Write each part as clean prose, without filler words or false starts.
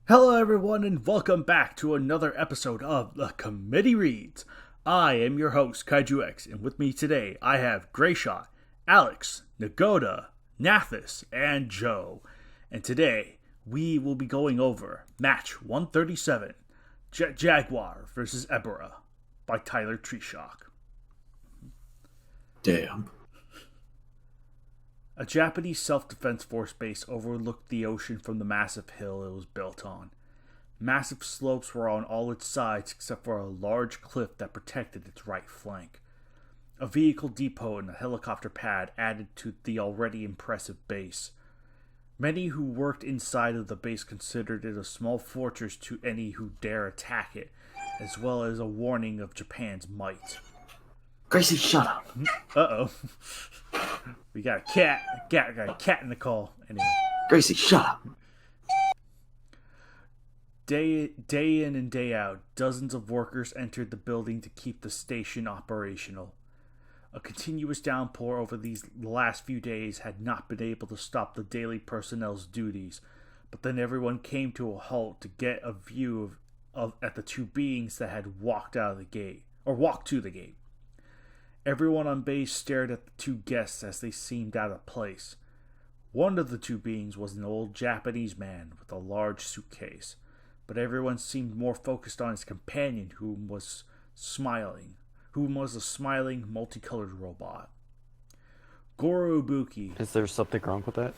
Hello everyone and welcome back to another episode of The Committee Reads. I am your host, KWCs, and with me today I have Grayshot, Alex, Nagoda, Nathis, and Joe. And today we will be going over Match 137, Jaguar vs. Ebirah by Tyler Treeshock. Damn. A Japanese self-defense force base overlooked the ocean from the massive hill it was built on. Massive slopes were on all its sides except for a large cliff that protected its right flank. A vehicle depot and a helicopter pad added to the already impressive base. Many who worked inside of the base considered it a small fortress to any who dare attack it, as well as a warning of Japan's might. Gracie, shut up. Uh-oh. We got a cat. Got a cat in the call. Anyway. Gracie, shut up. Day in and day out, dozens of workers entered the building to keep the station operational. A continuous downpour over the last few days had not been able to stop the daily personnel's duties, but then everyone came to a halt to get a view at the two beings that had walked to the gate. Everyone on base stared at the two guests as they seemed out of place. One of the two beings was an old Japanese man with a large suitcase, but everyone seemed more focused on his companion, who was a smiling, multicolored robot. Goro Ibuki. Is there something wrong with that?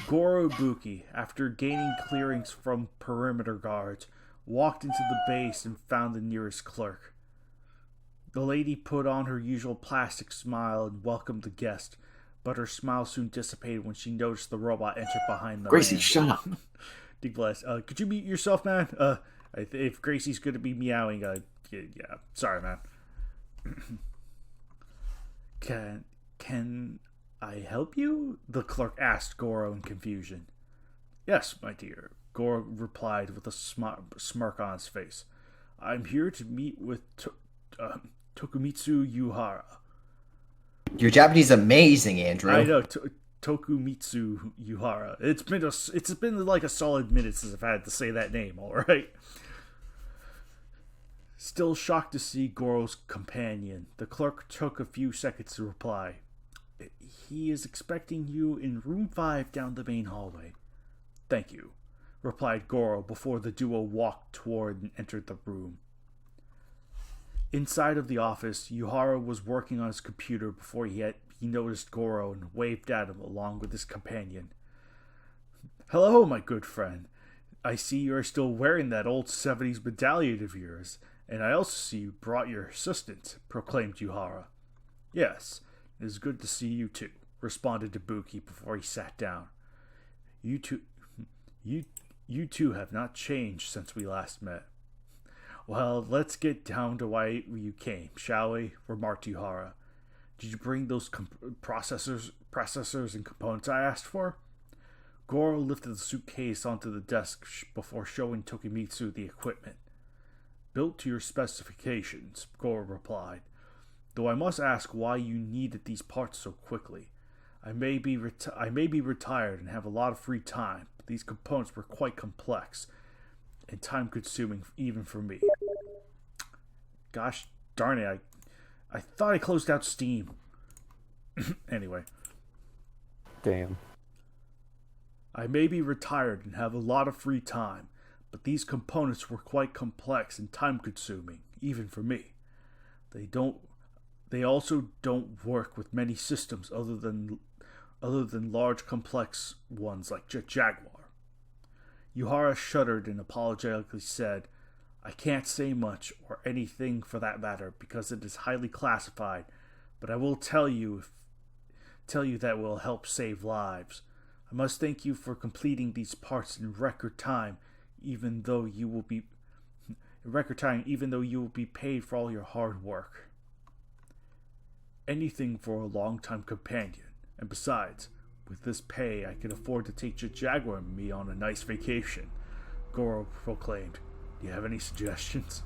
Goro Ibuki, after gaining clearings from perimeter guards, walked into the base and found the nearest clerk. The lady put on her usual plastic smile and welcomed the guest, but her smile soon dissipated when she noticed the robot enter behind the Gracie, man. shut up. Diglass, could you mute yourself, man? If Gracie's going to be meowing, yeah, sorry, man. Can I help you? The clerk asked Goro in confusion. Yes, my dear, Goro replied with a smirk on his face. I'm here to meet with Tokumitsu Yuhara. Your Japanese is amazing, Andrew. I know, Tokumitsu Yuhara. It's been like a solid minute since I've had to say that name, alright? Still shocked to see Goro's companion, the clerk took a few seconds to reply. He is expecting you in room 5 down the main hallway. Thank you, replied Goro before the duo walked toward and entered the room. Inside of the office, Yuhara was working on his computer before he noticed Goro and waved at him along with his companion. Hello, my good friend. I see you are still wearing that old 70s medallion of yours, and I also see you brought your assistant, proclaimed Yuhara. Yes, it is good to see you too, responded Ibuki before he sat down. You two have not changed since we last met. Well, let's get down to why you came, shall we? Remarked Yuhara. Did you bring those processors and components I asked for? Goro lifted the suitcase onto the desk before showing Tokumitsu the equipment. Built to your specifications, Goro replied. Though I must ask why you needed these parts so quickly. I may be retired and have a lot of free time, but these components were quite complex and time-consuming even for me. Gosh darn it, I thought I closed out Steam. Anyway. Damn. I may be retired and have a lot of free time, but these components were quite complex and time-consuming, even for me. They also don't work with many systems other than large complex ones like Jaguar. Yuhara shuddered and apologetically said, I can't say much, or anything for that matter, because it is highly classified, but I will tell you that will help save lives. I must thank you for completing these parts in record time, even though you will be paid for all your hard work. Anything for a long-time companion, and besides, with this pay, I can afford to take Jaguar and me on a nice vacation, Goro proclaimed. Do you have any suggestions?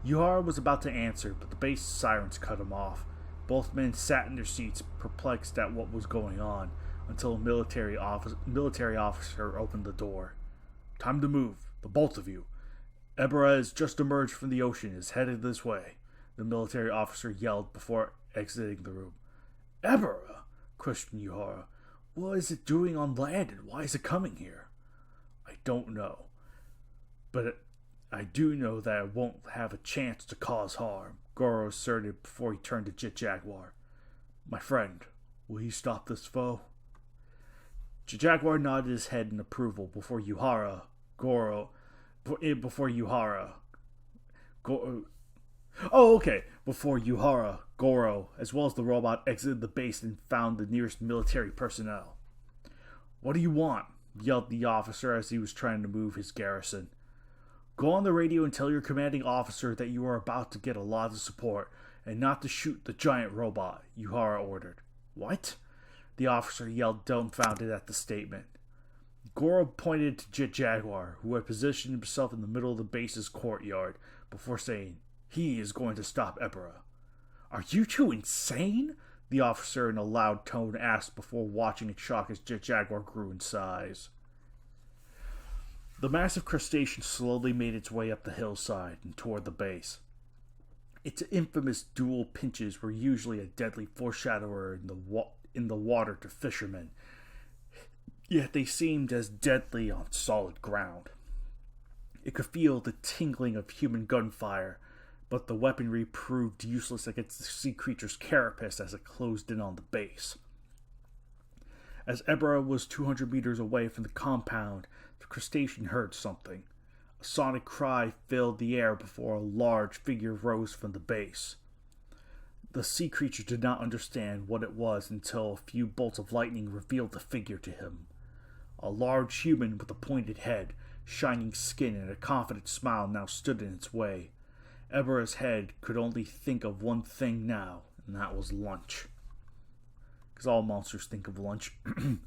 Yuhara was about to answer, but the base sirens cut him off. Both men sat in their seats, perplexed at what was going on, until a military officer opened the door. "Time to move, the both of you. Ebirah has just emerged from the ocean and is headed this way," the military officer yelled before exiting the room. "Ebirah?" questioned Yuhara. "What is it doing on land and why is it coming here?" "I don't know. But I do know that it won't have a chance to cause harm," Goro asserted before he turned to Jaguar. "My friend, will you stop this foe?" Jaguar nodded his head in approval before Yuhara, Goro, Before Yuhara, Goro, as well as the robot, exited the base and found the nearest military personnel. "What do you want?" yelled the officer as he was trying to move his garrison. "Go on the radio and tell your commanding officer that you are about to get a lot of support and not to shoot the giant robot," Yuhara ordered. "What?" the officer yelled, dumbfounded at the statement. Goro pointed to Jaguar, who had positioned himself in the middle of the base's courtyard, before saying, "He is going to stop Ebirah." "Are you two insane?" the officer in a loud tone asked before watching in shock as Jaguar grew in size. The massive crustacean slowly made its way up the hillside and toward the base. Its infamous dual pinches were usually a deadly foreshadower in the water to fishermen, yet they seemed as deadly on solid ground. It could feel the tingling of human gunfire, but the weaponry proved useless against the sea creature's carapace as it closed in on the base. As Ebirah was 200 meters away from the compound, the crustacean heard something. A sonic cry filled the air before a large figure rose from the base. The sea creature did not understand what it was until a few bolts of lightning revealed the figure to him. A large human with a pointed head, shining skin, and a confident smile now stood in its way. Ebirah's head could only think of one thing now, and that was lunch. Because all monsters think of lunch. The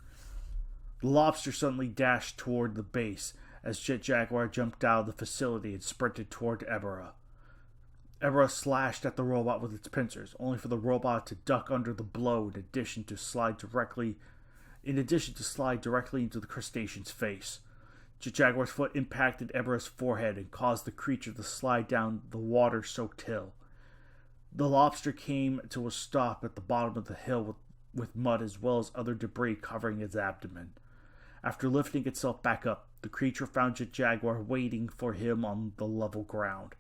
lobster suddenly dashed toward the base as Jaguar jumped out of the facility and sprinted toward Ebirah. Ebirah slashed at the robot with its pincers, only for the robot to duck under the blow in addition to slide directly into the crustacean's face. Jaguar's foot impacted Ebirah's forehead and caused the creature to slide down the water-soaked hill. The lobster came to a stop at the bottom of the hill with mud as well as other debris covering its abdomen. After lifting itself back up, the creature found Jaguar waiting for him on the level ground.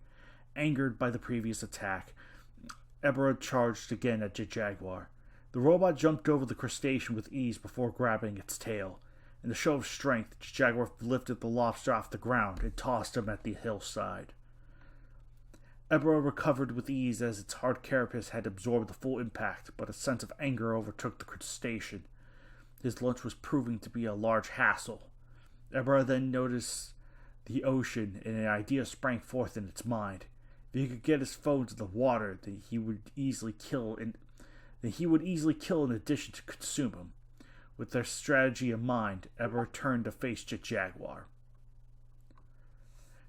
Angered by the previous attack, Ebirah charged again at Jaguar. The robot jumped over the crustacean with ease before grabbing its tail. In a show of strength, Jaguar lifted the lobster off the ground and tossed him at the hillside. Ebirah recovered with ease as its hard carapace had absorbed the full impact, but a sense of anger overtook the crustacean. His lunch was proving to be a large hassle. Ebirah then noticed the ocean, and an idea sprang forth in its mind. If he could get his foe into the water, then he would easily kill in addition to consume him. With their strategy in mind, Ebirah turned to face Jaguar.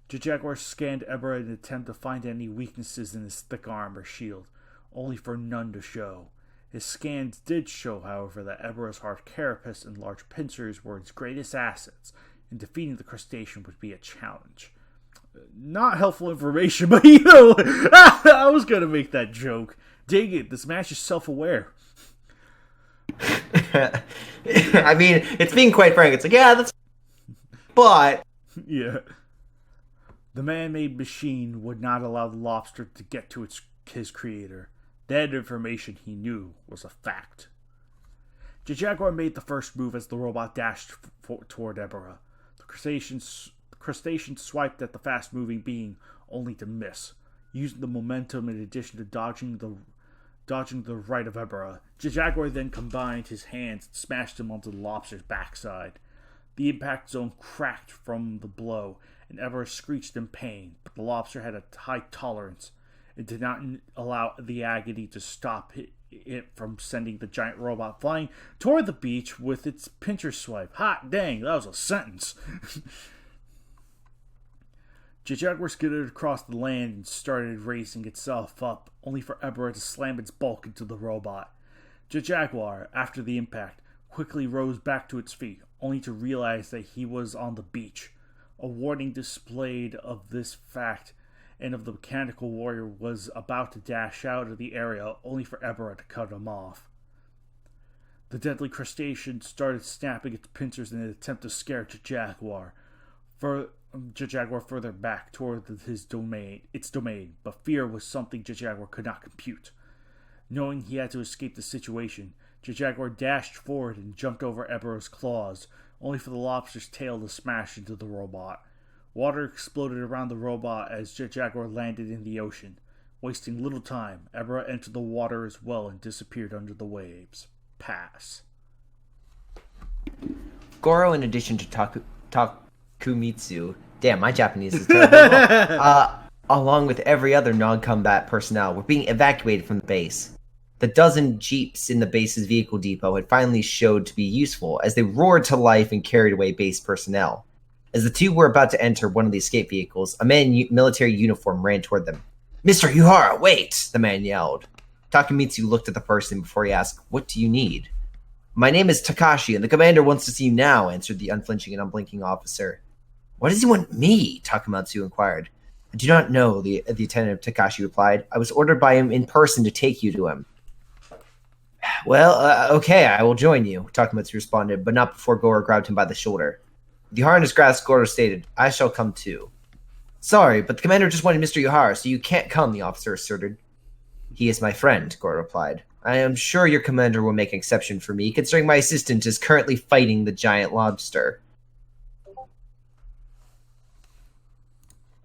Jaguar scanned Ebirah in an attempt to find any weaknesses in his thick arm or shield, only for none to show. His scans did show, however, that Ebirah's hard carapace and large pincers were its greatest assets, and defeating the crustacean would be a challenge. Not helpful information, but I was going to make that joke. Dang it, this match is self-aware. I mean, it's being quite frank. It's like, yeah, that's... But... Yeah. The man-made machine would not allow the lobster to get to his creator. That information he knew was a fact. Jaguar made the first move as the robot dashed toward Ebirah. The crustacean swiped at the fast-moving being, only to miss. Using the momentum in addition to dodging the right of Ebirah, Jaguar then combined his hands and smashed him onto the lobster's backside. The impact zone cracked from the blow, and Ebirah screeched in pain, but the lobster had a high tolerance. It did not allow the agony to stop it from sending the giant robot flying toward the beach with its pincher swipe. Hot dang, that was a sentence. Jaguar skidded across the land and started raising itself up, only for Ebirah to slam its bulk into the robot. Jaguar, after the impact, quickly rose back to its feet, only to realize that he was on the beach. A warning displayed of this fact and of the mechanical warrior was about to dash out of the area, only for Ebirah to cut him off. The deadly crustacean started snapping its pincers in an attempt to scare Jaguar further back toward its domain, but fear was something Jaguar could not compute. Knowing he had to escape the situation, Jaguar dashed forward and jumped over Ebirah's claws, only for the lobster's tail to smash into the robot. Water exploded around the robot as Jaguar landed in the ocean. Wasting little time, Ebirah entered the water as well and disappeared under the waves. Pass. Goro, in addition to Takumitsu, damn, my Japanese is terrible, along with every other non-combat personnel, were being evacuated from the base. The dozen jeeps in the base's vehicle depot had finally showed to be useful as they roared to life and carried away base personnel. As the two were about to enter one of the escape vehicles, a man in military uniform ran toward them. "Mr. Yuhara, wait!" the man yelled. Takemitsu looked at the person before he asked, "What do you need?" "My name is Takashi, and the commander wants to see you now," answered the unflinching and unblinking officer. "Why does he want me?" Takemitsu inquired. "I do not know," the attendant Takashi replied. "I was ordered by him in person to take you to him." "Well, okay, I will join you," Takemitsu responded, but not before Goro grabbed him by the shoulder. With the harness grasp, Goro stated, "I shall come too." "Sorry, but the commander just wanted Mr. Yuhara, so you can't come," the officer asserted. "He is my friend," Goro replied. "I am sure your commander will make an exception for me, considering my assistant is currently fighting the giant lobster."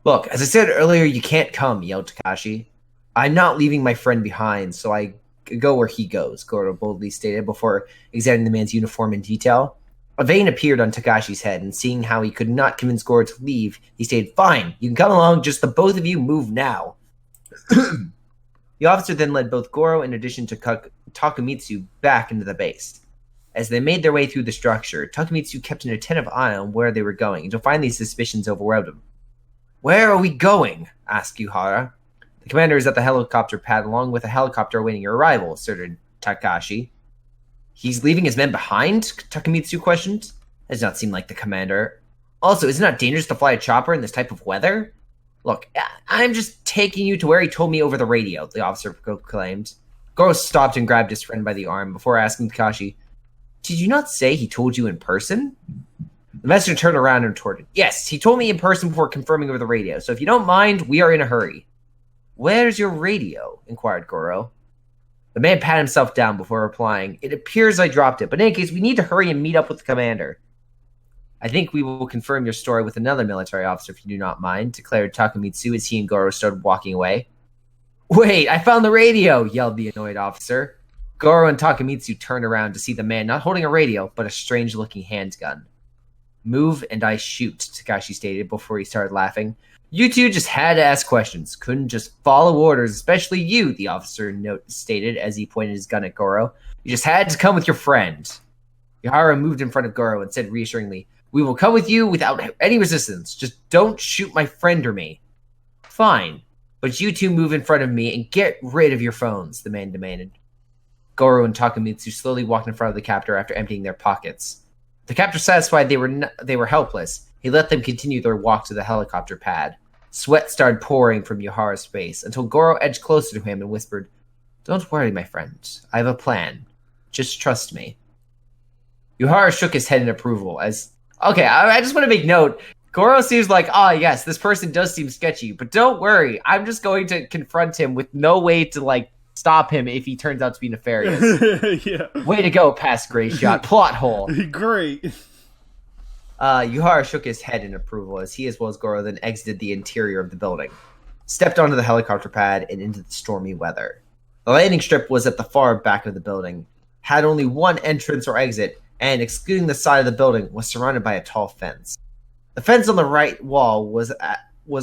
"Look, as I said earlier, you can't come," yelled Takashi. "I'm not leaving my friend behind, so I go where he goes," Goro boldly stated before examining the man's uniform in detail. A vein appeared on Takashi's head, and seeing how he could not convince Goro to leave, he stated, "Fine, you can come along, just the both of you move now." The officer then led both Goro, in addition to Takemitsu, back into the base. As they made their way through the structure, Takemitsu kept an attentive eye on where they were going, until finally suspicions overwhelmed him. "Where are we going?" asked Yuhara. "The commander is at the helicopter pad along with a helicopter awaiting your arrival," asserted Takashi. "He's leaving his men behind?" Takemitsu questioned. That does not seem like the commander. "Also, is it not dangerous to fly a chopper in this type of weather?" "Look, I'm just taking you to where he told me over the radio," the officer proclaimed. Goro stopped and grabbed his friend by the arm before asking Takashi, "Did you not say he told you in person?" The messenger turned around and retorted, "Yes, he told me in person before confirming over the radio, so if you don't mind, we are in a hurry." "Where's your radio?" inquired Goro. The man patted himself down before replying, "It appears I dropped it, but in any case, we need to hurry and meet up with the commander." "I think we will confirm your story with another military officer if you do not mind," declared Takemitsu as he and Goro started walking away. "Wait, I found the radio!" yelled the annoyed officer. Goro and Takemitsu turned around to see the man not holding a radio, but a strange-looking handgun. "Move and I shoot," Takashi stated before he started laughing. "You two just had to ask questions. Couldn't just follow orders, especially you," the officer stated as he pointed his gun at Goro. "You just had to come with your friend." Yuhara moved in front of Goro and said reassuringly, "We will come with you without any resistance. Just don't shoot my friend or me." "Fine, but you two move in front of me and get rid of your phones," the man demanded. Goro and Takemitsu slowly walked in front of the captor after emptying their pockets. The captor satisfied they were helpless. He let them continue their walk to the helicopter pad. Sweat started pouring from Yuhara's face until Goro edged closer to him and whispered, "Don't worry, my friend. I have a plan. Just trust me." Yuhara shook his head in approval as... Okay, I just want to make note. Goro seems like, yes, this person does seem sketchy, but don't worry. I'm just going to confront him with no way to, stop him if he turns out to be nefarious. Yeah. Way to go, past gray shot. Plot hole. Great. Yuhara shook his head in approval as he, as well as Goro, then exited the interior of the building, stepped onto the helicopter pad, and into the stormy weather. The landing strip was at the far back of the building, had only one entrance or exit, and, excluding the side of the building, was surrounded by a tall fence. The fence on the right wall was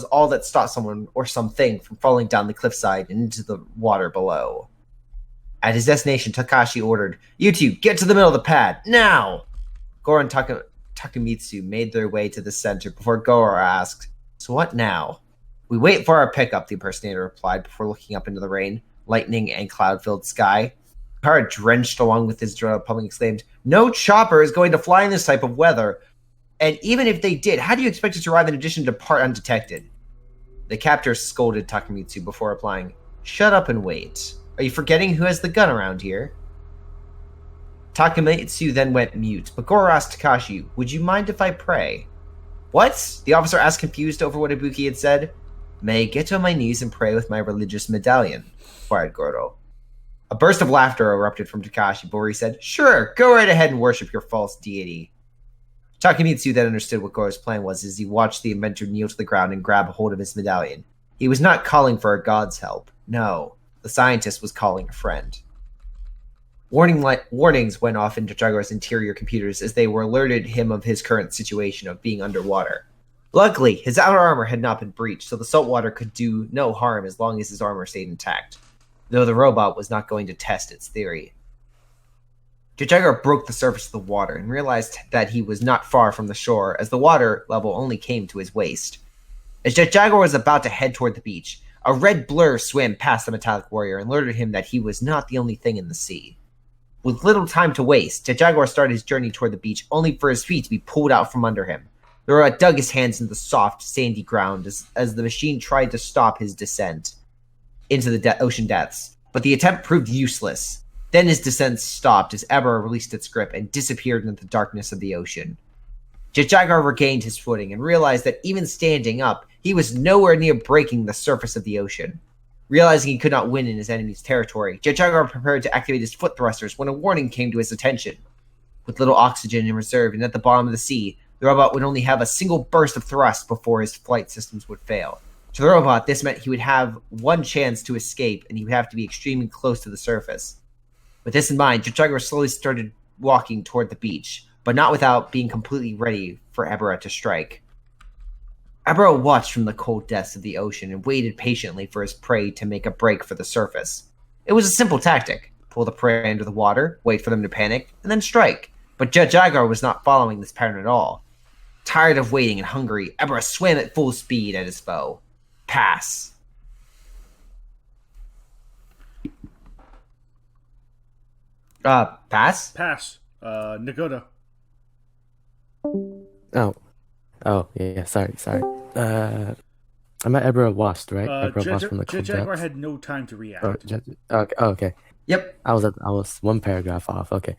all that stopped someone or something from falling down the cliffside and into the water below. At his destination, Takashi ordered, "You two, get to the middle of the pad, now!" Goro and Takemitsu made their way to the center before Goro asked, "So what now?" "We wait for our pickup," the impersonator replied before looking up into the rain, lightning, and cloud-filled sky. Car drenched along with his dread public exclaimed, "No chopper is going to fly in this type of weather. And even if they did, how do you expect it to arrive in addition to depart undetected?" The captor scolded Takamitsu before replying, "Shut up and wait. Are you forgetting who has the gun around here?" Takamitsu then went mute, but Goro asked Takashi, "Would you mind if I pray?" "What?" the officer asked, confused over what Ibuki had said. "May I get on my knees and pray with my religious medallion?" inquired Goro. A burst of laughter erupted from Takashi, but he said, "Sure, go right ahead and worship your false deity." Takamitsu then understood what Goro's plan was as he watched the inventor kneel to the ground and grab a hold of his medallion. He was not calling for a god's help. No, the scientist was calling a friend. Warnings went off into Jaguar's interior computers as they were alerted him of his current situation of being underwater. Luckily, his outer armor had not been breached, so the salt water could do no harm as long as his armor stayed intact, though the robot was not going to test its theory. Jaguar broke the surface of the water and realized that he was not far from the shore, as the water level only came to his waist. As Jaguar was about to head toward the beach, a red blur swam past the metallic warrior and alerted him that he was not the only thing in the sea. With little time to waste, Jaguar started his journey toward the beach, only for his feet to be pulled out from under him. The robot dug his hands into the soft, sandy ground as the machine tried to stop his descent into the ocean depths, but the attempt proved useless. Then his descent stopped as Ebirah released its grip and disappeared into the darkness of the ocean. Jaguar regained his footing and realized that even standing up, he was nowhere near breaking the surface of the ocean. Realizing he could not win in his enemy's territory, Jaguar prepared to activate his foot thrusters when a warning came to his attention. With little oxygen in reserve and at the bottom of the sea, the robot would only have a single burst of thrust before his flight systems would fail. To the robot, this meant he would have one chance to escape, and he would have to be extremely close to the surface. With this in mind, Jaguar slowly started walking toward the beach, but not without being completely ready for Ebirah to strike. Ebirah watched from the cold depths of the ocean and waited patiently for his prey to make a break for the surface. It was a simple tactic: pull the prey under the water, wait for them to panic, and then strike. But Jaguar was not following this pattern at all. Tired of waiting and hungry, Ebirah swam at full speed at his foe. Pass. Pass? Pass. Nagoda. Oh, yeah, sorry. I'm at Ebirah lost, right? Ebirah lost from the Jaguar had no time to react. Okay. Yep. I was one paragraph off. Okay.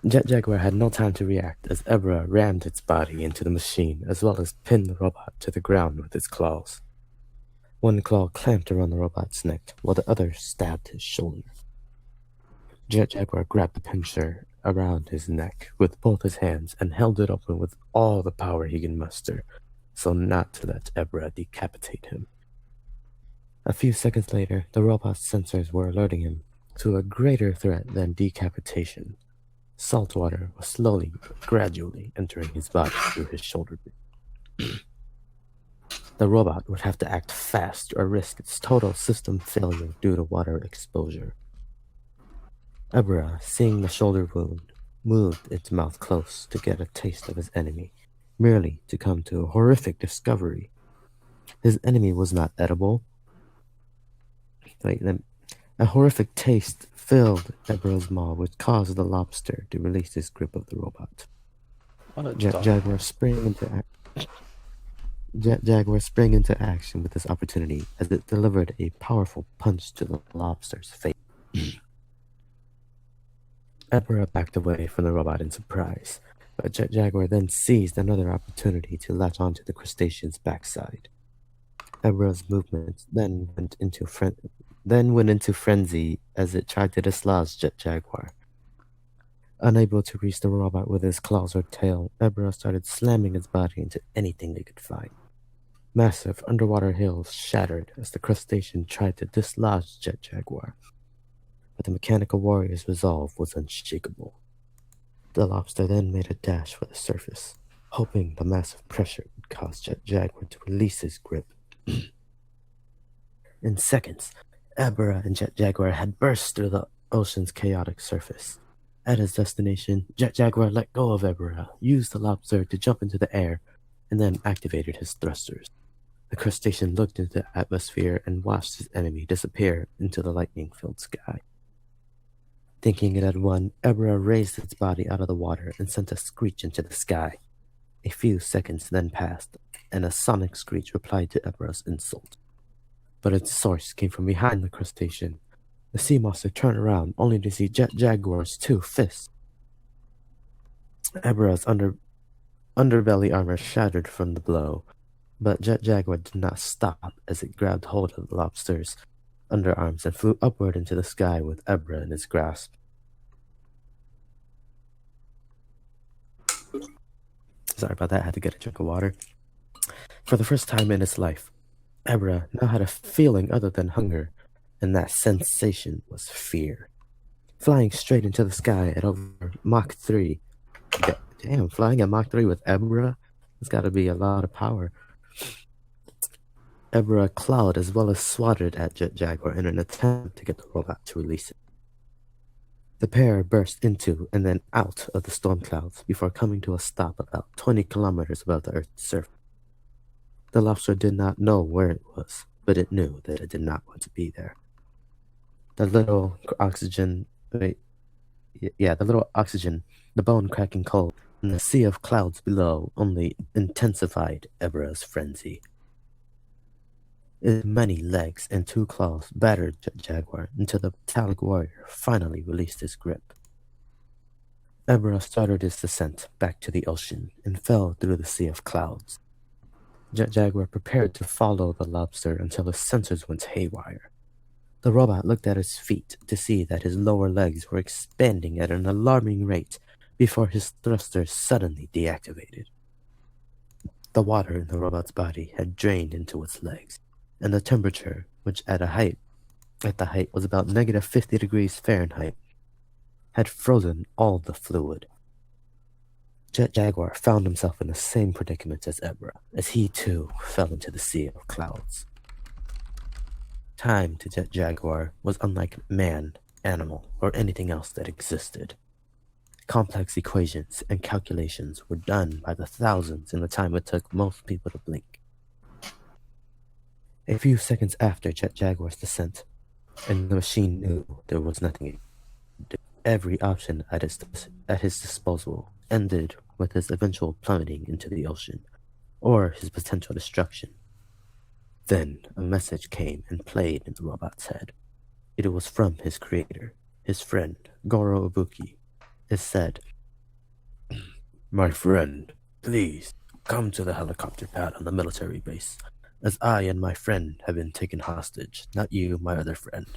Jaguar had no time to react as Ebirah rammed its body into the machine, as well as pinned the robot to the ground with its claws. One claw clamped around the robot's neck, while the other stabbed his shoulder. Jaguar grabbed the pincher around his neck with both his hands and held it open with all the power he could muster, so not to let Ebirah decapitate him. A few seconds later, the robot's sensors were alerting him to a greater threat than decapitation. Salt water was slowly but gradually entering his body through his shoulder. The robot would have to act fast or risk its total system failure due to water exposure. Ebirah, seeing the shoulder wound, moved its mouth close to get a taste of his enemy, merely to come to a horrific discovery. His enemy was not edible. A horrific taste filled Ebirah's maw, which caused the lobster to release his grip of the robot. Jaguar sprang into action with this opportunity as it delivered a powerful punch to the lobster's face. Ebirah backed away from the robot in surprise, but Jaguar then seized another opportunity to latch onto the crustacean's backside. Ebirah's movements then went into frenzy as it tried to dislodge Jaguar. Unable to reach the robot with his claws or tail, Ebirah started slamming his body into anything they could find. Massive underwater hills shattered as the crustacean tried to dislodge Jaguar. But the mechanical warrior's resolve was unshakable. The lobster then made a dash for the surface, hoping the massive pressure would cause Jaguar to release his grip. In seconds, Ebirah and Jaguar had burst through the ocean's chaotic surface. At his destination, Jaguar let go of Ebirah, used the lobster to jump into the air, and then activated his thrusters. The crustacean looked into the atmosphere and watched his enemy disappear into the lightning-filled sky. Thinking it had won, Ebirah raised its body out of the water and sent a screech into the sky. A few seconds then passed, and a sonic screech replied to Ebirah's insult. But its source came from behind the crustacean. The sea monster turned around, only to see Jaguar's 2 fists. Ebirah's underbelly armor shattered from the blow, but Jaguar did not stop as it grabbed hold of the lobster's underarms and flew upward into the sky with Ebirah in its grasp. Sorry about that, I had to get a drink of water. For the first time in its life, Ebirah now had a feeling other than hunger, and that sensation was fear. Flying straight into the sky at over Mach 3. Damn, flying at Mach 3 with Ebirah? It's gotta be a lot of power. Ebirah clawed as well as swatted at Jaguar in an attempt to get the robot to release it. The pair burst into and then out of the storm clouds before coming to a stop about 20 kilometers above the Earth's surface. The lobster did not know where it was, but it knew that it did not want to be there. The little oxygen, the bone-cracking cold, and the sea of clouds below only intensified Ebirah's frenzy. Its many legs and 2 claws battered Jaguar until the metallic warrior finally released his grip. Ebirah started its descent back to the ocean and fell through the sea of clouds. Jaguar prepared to follow the lobster until his sensors went haywire. The robot looked at his feet to see that his lower legs were expanding at an alarming rate before his thrusters suddenly deactivated. The water in the robot's body had drained into its legs, and the temperature, which at the height was about negative 50 degrees Fahrenheit, had frozen all the fluid. Jaguar found himself in the same predicament as Ebirah, as he too fell into the sea of clouds. Time to Jaguar was unlike man, animal, or anything else that existed. Complex equations and calculations were done by the thousands in the time it took most people to blink. A few seconds after Jaguar's descent, and the machine knew there was nothing. Every option at his disposal ended with his eventual plummeting into the ocean, or his potential destruction. Then a message came and played in the robot's head. It was from his creator, his friend, Goro Ibuki. It said, "My friend, please come to the helicopter pad on the military base, as I and my friend have been taken hostage, not you, my other friend.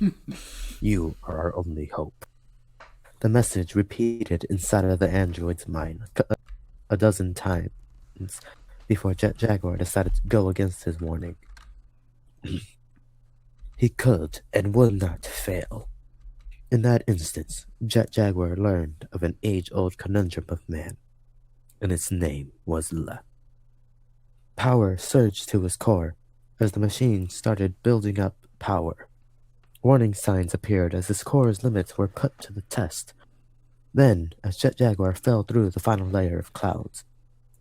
You are our only hope." The message repeated inside of the android's mind a dozen times before Jaguar decided to go against his warning. He could and would not fail. In that instance, Jaguar learned of an age-old conundrum of man, and its name was Le. Power surged to his core as the machine started building up power. Warning signs appeared as his core's limits were put to the test. Then, as Jaguar fell through the final layer of clouds,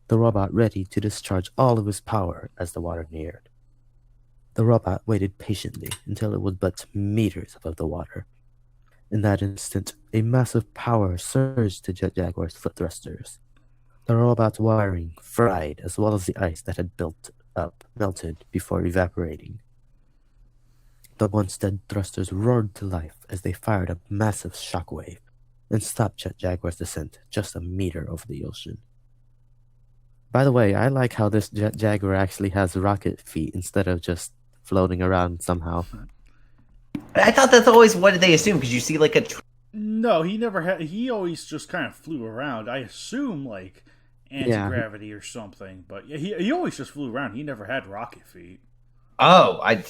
the robot ready to discharge all of his power as the water neared. The robot waited patiently until it was but meters above the water. In that instant, a massive power surged to Jaguar's foot thrusters. The robot's wiring fried as well as the ice that had built up melted before evaporating. The once dead thrusters roared to life as they fired a massive shockwave and stopped Jaguar's descent just a meter over the ocean. By the way, I like how this Jaguar actually has rocket feet instead of just floating around somehow. I thought that's always what they assume, because you see like a... No, he never had... He always just kind of flew around. I assume, like, anti-gravity or something. But yeah, he always just flew around. He never had rocket feet. Oh, I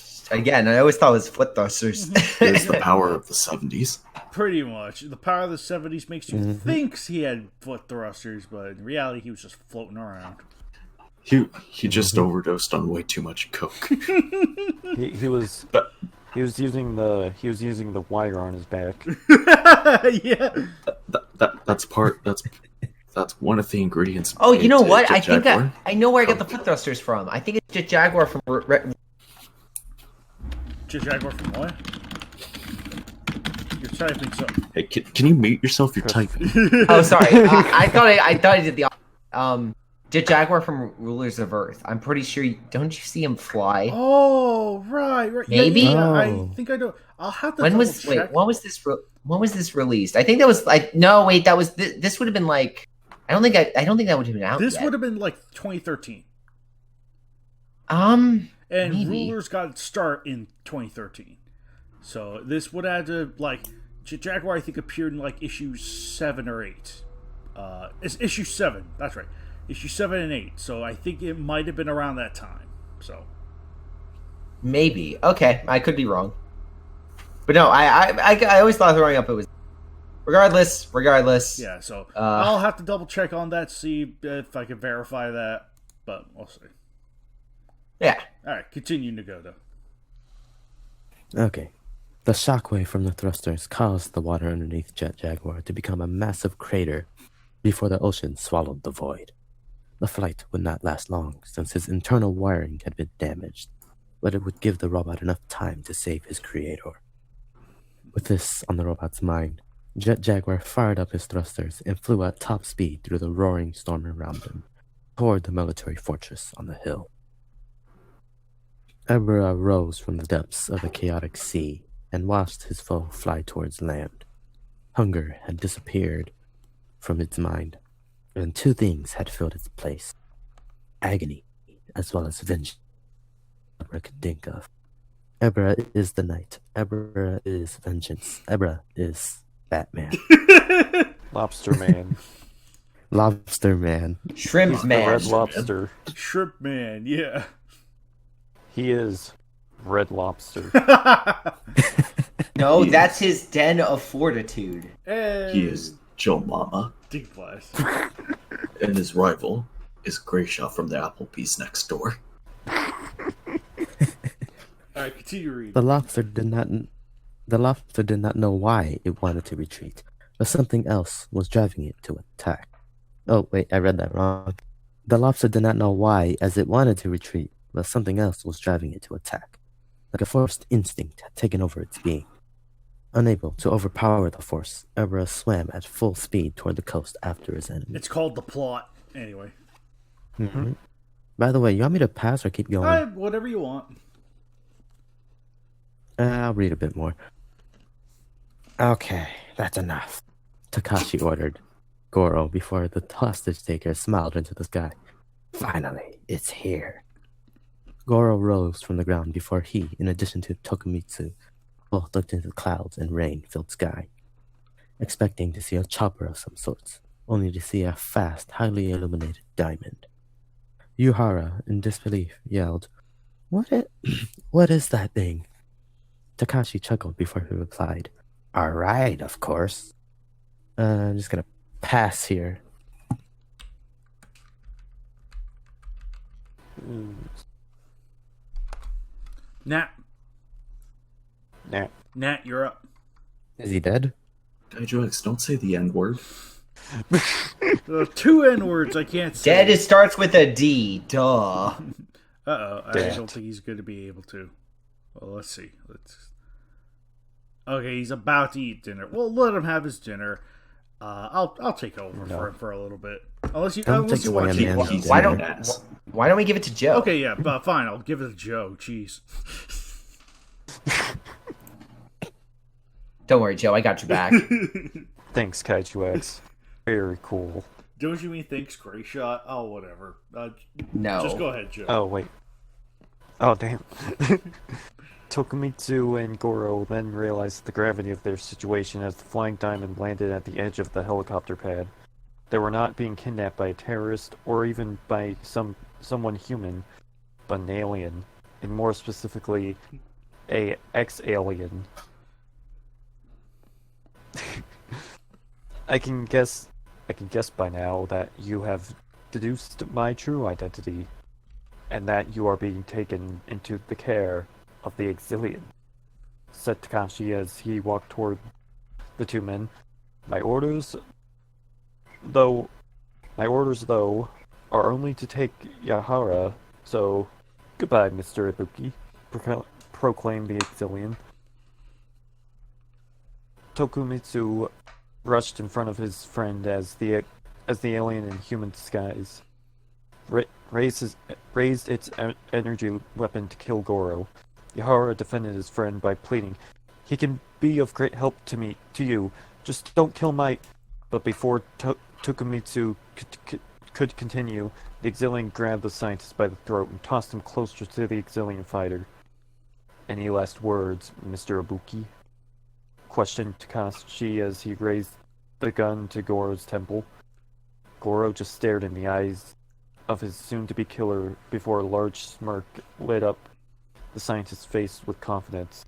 always thought it was foot thrusters. It's the power of the 70s. Pretty much. The power of the 70s makes you think he had foot thrusters, but in reality, he was just floating around. He just overdosed on way too much coke. He was using the wire on his back. Yeah. That's one of the ingredients. Oh, you know what? I Jaguar. think I know where I got the foot thrusters from. I think it's just Jaguar from... Jaguar from what? You're typing something. Hey, can you mute yourself? You're typing. Oh, sorry. I thought I did the Jaguar from Rulers of Earth. I'm pretty sure. Don't you see him fly? Oh, right. Maybe? Yeah, I Oh. think I know. I'll have to When double was check. when was this released? I think that was like no, wait, that was this would have been like I don't think that would have been out This yet. would have been like 2013. And And maybe. Rulers got its start in 2013. So this would have to, like, Jaguar, I think, appeared in, like, issue 7 or 8. It's issue 7, that's right. Issue 7 and 8. So I think it might have been around that time. So. Maybe. Okay, I could be wrong. But no, I always thought throwing up it was. Regardless. Yeah, so I'll have to double check on that, see if I can verify that. But we'll see. Yeah. Alright, continue, Nagoda. Okay. The shockwave from the thrusters caused the water underneath Jaguar to become a massive crater before the ocean swallowed the void. The flight would not last long since his internal wiring had been damaged, but it would give the robot enough time to save his creator. With this on the robot's mind, Jaguar fired up his thrusters and flew at top speed through the roaring storm around him, toward the military fortress on the hill. Ebirah rose from the depths of the chaotic sea and watched his foe fly towards land. Hunger had disappeared from its mind, and two things had filled its place: agony as well as vengeance. Ebirah could think of. Ebirah is the night. Ebirah is vengeance. Ebirah is Batman. Lobster Man. Lobster Man. Shrimp He's the man. Red Lobster. Shrimp Man, yeah. He is Red Lobster. No, that's his den of fortitude. And He is Joe Mama, Dig Blast. and his rival is Grayshaw from the Applebee's next door. Alright, continue reading. The lobster did not know why it wanted to retreat, but something else was driving it to attack. Oh, wait, I read that wrong. The lobster did not know why, as it wanted to retreat, but something else was driving it to attack. Like a forced instinct had taken over its being. Unable to overpower the force, Ebirah swam at full speed toward the coast after his enemy. It's called The Plot, anyway. Mm-hmm. By the way, you want me to pass or keep going? Whatever you want. I'll read a bit more. Okay, that's enough, Takashi ordered Goro before the hostage taker smiled into the sky. Finally, it's here. Goro rose from the ground before he, in addition to Tokumitsu, both looked into the clouds and rain-filled sky, expecting to see a chopper of some sorts, only to see a fast, highly illuminated diamond. Yuhara, in disbelief, yelled, What is that thing? Takashi chuckled before he replied, "All right, of course." I'm just gonna pass here. Nat, Nah. you're up. Is he dead? Kaiju X, don't say the N word. Two N-words I can't say. Dead, it starts with a D. Duh. Uh-oh, I Dead. don't think he's going to be able to. Well, let's see. Okay, he's about to eat dinner. Well, let him have his dinner. I'll take over for a little bit. Unless you Don't want take away a to. man's He's Why an don't ass. why don't we give it to Joe? Okay, yeah, but fine. I'll give it to Joe. Jeez. Don't worry, Joe. I got your back. Thanks, Kaiju X. Very cool. Don't you mean thanks, Gray Shot? Oh, whatever. No. Just go ahead, Joe. Oh, wait. Oh, damn. Tokumitsu and Goro then realized the gravity of their situation as the flying diamond landed at the edge of the helicopter pad. They were not being kidnapped by a terrorist or even by someone human, but an alien, and more specifically, a ex-alien. I can guess by now that you have deduced my true identity, and that you are being taken into the care of the Exilian, said Takashi as he walked toward the two men. My orders, though, are only to take Yahara, so goodbye, Mr. Ibuki, proclaimed the Exilian. Tokumitsu rushed in front of his friend as the alien in human disguise raised its energy weapon to kill Goro. Yahara defended his friend by pleading, "He can be of great help to you. Just don't kill my..." But before Tokumitsu could continue, the Exilian grabbed the scientist by the throat and tossed him closer to the Exilian fighter. "Any last words, Mr. Ibuki?" questioned Takashi as he raised the gun to Goro's temple. Goro just stared in the eyes of his soon-to-be killer before a large smirk lit up the scientist's face with confidence.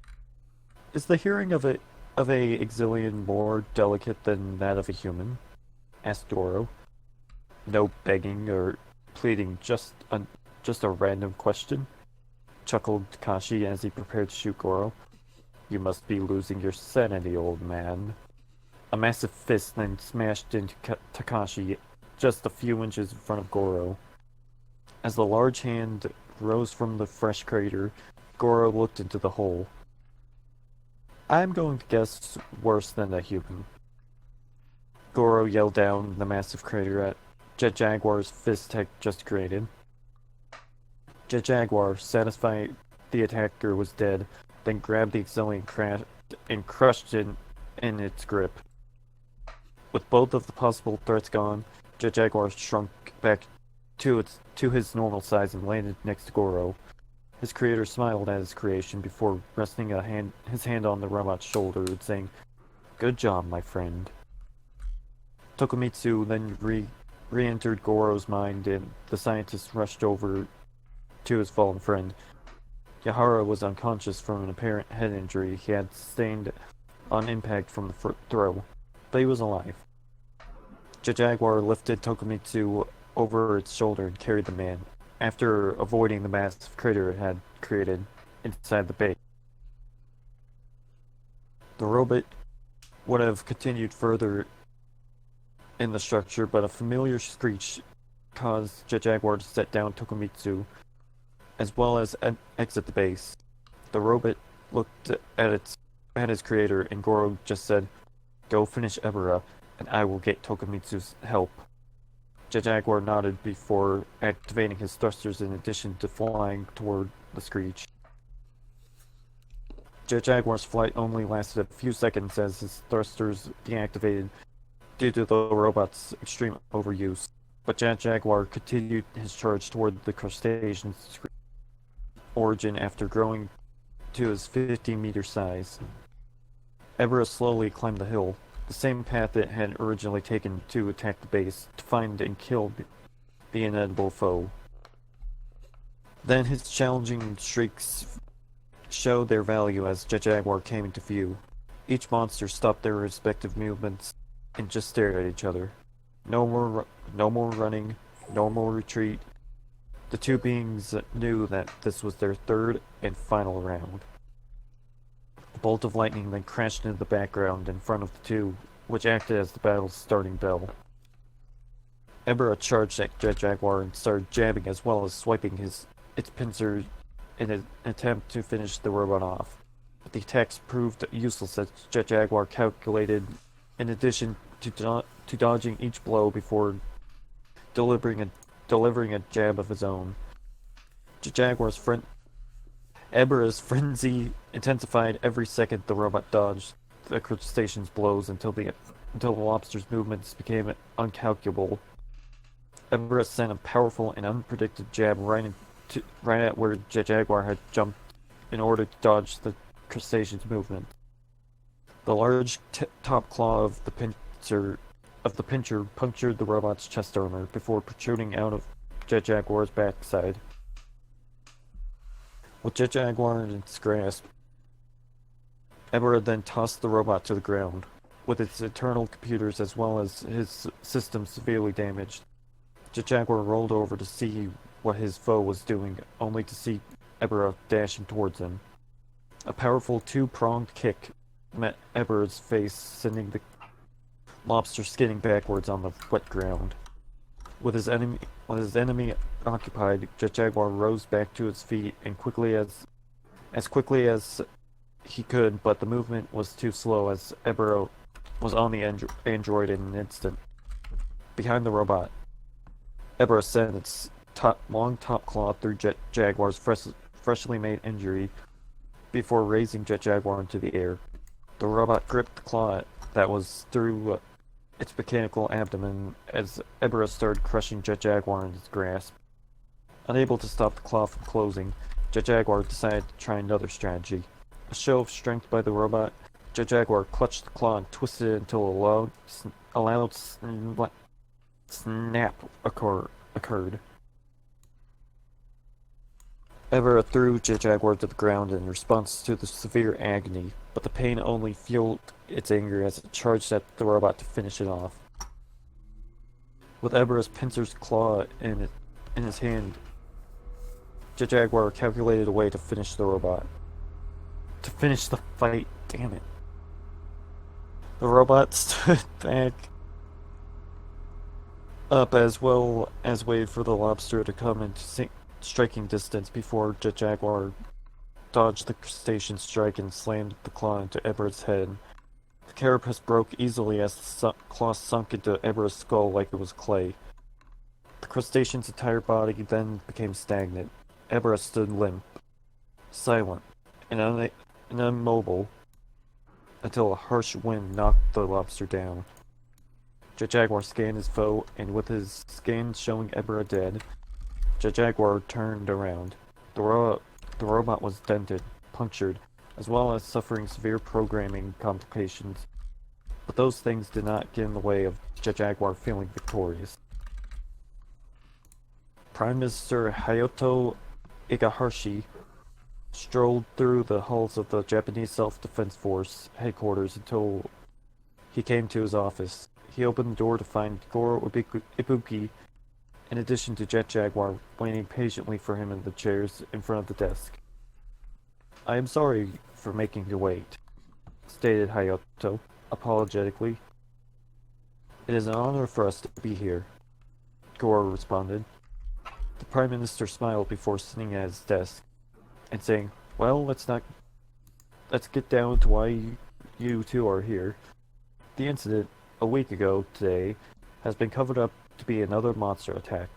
"Is the hearing of a Exilian more delicate than that of a human?" asked Goro. "No begging or pleading, just a random question," chuckled Takashi as he prepared to shoot Goro. "You must be losing your sanity, old man." A massive fist then smashed into Takashi just a few inches in front of Goro. As the large hand rose from the fresh crater, Goro looked into the hole. "I'm going to guess worse than a human." Goro yelled down the massive crater at Jaguar's fist had just created. Jaguar, satisfied the attacker was dead, then grabbed the Exilian and crushed it in its grip. With both of the possible threats gone, Jaguar shrunk back to his normal size and landed next to Goro. His creator smiled at his creation before resting his hand on the robot's shoulder and saying, "Good job, my friend." Tokumitsu then re-entered Goro's mind, and the scientist rushed over to his fallen friend. Yahara was unconscious from an apparent head injury he had sustained on impact from the throw, but he was alive. Jaguar lifted Tokumitsu over its shoulder and carried the man, after avoiding the massive crater it had created inside the base. The robot would have continued further in the structure, but a familiar screech caused Jaguar to set down Tokumitsu, as well as exit the base. The robot looked at his creator, and Goro just said, "Go finish Ebirah, and I will get Tokumitsu's help." Jaguar nodded before activating his thrusters in addition to flying toward the screech. Jaguar's flight only lasted a few seconds as his thrusters deactivated due to the robot's extreme overuse, but Jaguar continued his charge toward the crustacean's origin after growing to his 50-meter size. Ebirah slowly climbed the hill, the same path it had originally taken to attack the base, to find and kill the inedible foe. Then his challenging shrieks showed their value as Jaguar came into view. Each monster stopped their respective movements and just stared at each other. No more running, no more retreat. The two beings knew that this was their third and final round. A bolt of lightning then crashed into the background in front of the two, which acted as the battle's starting bell. Ebirah charged at Jaguar and started jabbing as well as swiping its pincer in an attempt to finish the robot off. But the attacks proved useless as Jaguar calculated, in addition to dodging each blow before delivering a jab of his own. Ebirah's frenzy intensified every second the robot dodged the crustacean's blows until the lobster's movements became uncalculable. Ebirah sent a powerful and unpredicted jab right at where Jaguar had jumped in order to dodge the crustacean's movement. The large top claw of the pincher punctured the robot's chest armor before protruding out of Jaguar's backside. With Jaguar in its grasp, Ebirah then tossed the robot to the ground, with its internal computers as well as his system severely damaged. Jaguar rolled over to see what his foe was doing, only to see Ebirah dashing towards him. A powerful two-pronged kick met Ebirah's face, sending the lobster skidding backwards on the wet ground. With his enemy occupied, Jaguar rose back to its feet and quickly as he could, but the movement was too slow as Ebirah was on the android in an instant. Behind the robot, Ebirah sent its long top claw through Jaguar's freshly made injury before raising Jaguar into the air. The robot gripped the claw that was through its mechanical abdomen as Ebirah started crushing Jaguar in its grasp. Unable to stop the claw from closing, Jaguar decided to try another strategy. A show of strength by the robot, Jaguar clutched the claw and twisted it until a loud snap occurred. Ebirah threw Jaguar to the ground in response to the severe agony, but the pain only fueled its anger as it charged at the robot to finish it off. With Ebirah's pincer's claw in his hand, Jaguar calculated a way to finish the robot. To finish the fight, damn it. The robot stood back up as well as waited for the lobster to come into striking distance before Jaguar dodged the crustacean strike and slammed the claw into Ebirah's head. The carapace broke easily as the claw sunk into Ebirah's skull like it was clay. The crustacean's entire body then became stagnant. Ebirah stood limp, silent, and immobile until a harsh wind knocked the lobster down. Jaguar scanned his foe, and with his scan showing Ebirah dead, Jaguar turned around. The robot was dented, punctured, as well as suffering severe programming complications. But those things did not get in the way of Jaguar feeling victorious. Prime Minister Hayato Igahashi strolled through the halls of the Japanese Self-Defense Force headquarters until he came to his office. He opened the door to find Goro Ibuki, in addition to Jaguar, waiting patiently for him in the chairs in front of the desk. "I am sorry for making you wait," stated Hayato, apologetically. "It is an honor for us to be here," Goro responded. The Prime Minister smiled before sitting at his desk and saying, "Well, let's get down to why you two are here. The incident a week ago today has been covered up to be another monster attack.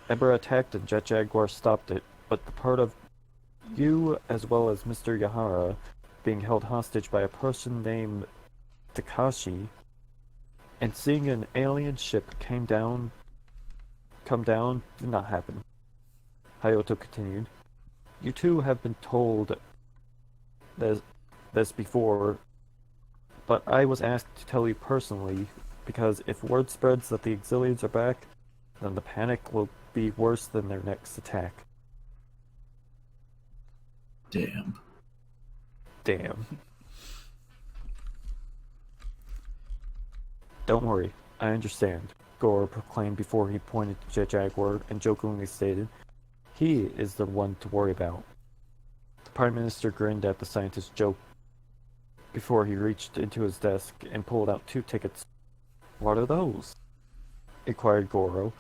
Ebirah attacked and Jaguar stopped it, but the part of you as well as Mr. Yahara being held hostage by a person named Takashi and seeing an alien ship come down did not happen." Hayato continued. "You two have been told this before, but I was asked to tell you personally because if word spreads that the Exilians are back, then the panic will be worse than their next attack." Damn. "Don't worry, I understand," Goro proclaimed before he pointed to Jaguar and jokingly stated, "He is the one to worry about." The Prime Minister grinned at the scientist's joke before he reached into his desk and pulled out 2 tickets. "What are those?" inquired Goro.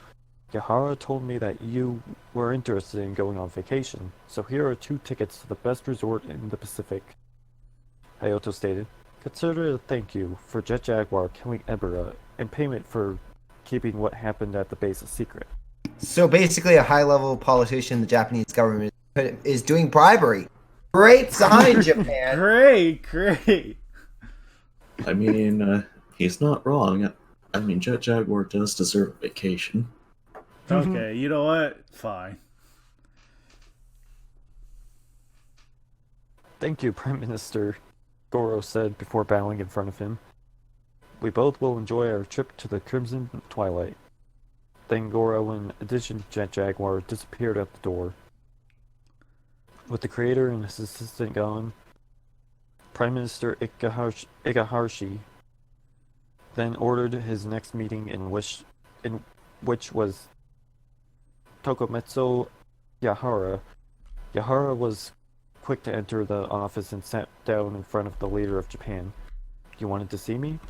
"Yahara told me that you were interested in going on vacation, so here are 2 tickets to the best resort in the Pacific." Hayato stated, "Consider it a thank you for Jaguar killing Ebirah and payment for keeping what happened at the base a secret." So basically, a high-level politician in the Japanese government is doing bribery. Great sign, Japan. Great. I mean, he's not wrong. I mean, Jaguar does deserve a vacation. Okay, you know what? Fine. "Thank you, Prime Minister," Goro said before bowing in front of him. "We both will enjoy our trip to the Crimson Twilight." Then Goro, in addition to Jaguar, disappeared at the door. With the creator and his assistant gone, Prime Minister Igahashi then ordered his next meeting in which was Tokumetsu Yahara. Yahara was quick to enter the office and sat down in front of the leader of Japan. "You wanted to see me?"